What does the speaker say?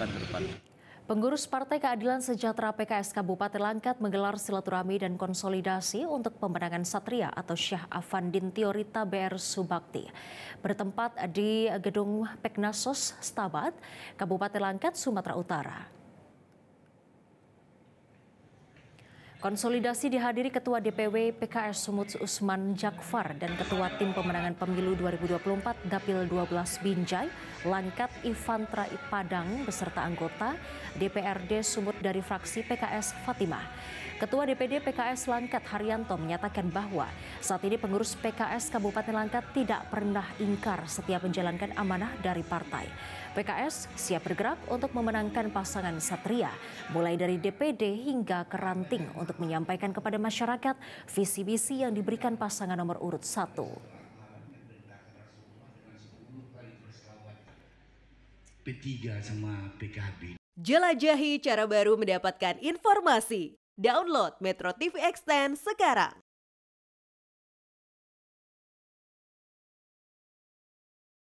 ke depan. Pengurus Partai Keadilan Sejahtera PKS Kabupaten Langkat menggelar silaturahmi dan konsolidasi untuk pemenangan Satria atau Syah Afandin Tiorita BR Subakti. Bertempat di Gedung Peknasos Stabat, Kabupaten Langkat, Sumatera Utara. Konsolidasi dihadiri Ketua DPW PKS Sumut Usman Jakfar dan Ketua Tim Pemenangan Pemilu 2024 Dapil 12 Binjai, Langkat Ivantra Padang beserta anggota DPRD Sumut dari fraksi PKS Fatimah. Ketua DPD PKS Langkat Haryanto menyatakan bahwa saat ini pengurus PKS Kabupaten Langkat tidak pernah ingkar setiap menjalankan amanah dari partai. PKS siap bergerak untuk memenangkan pasangan Satria, mulai dari DPD hingga ke ranting untuk menyampaikan kepada masyarakat visi misi yang diberikan pasangan nomor urut 1. P3 sama PKB. Jelajahi cara baru mendapatkan informasi. Download Metro TV Extend sekarang.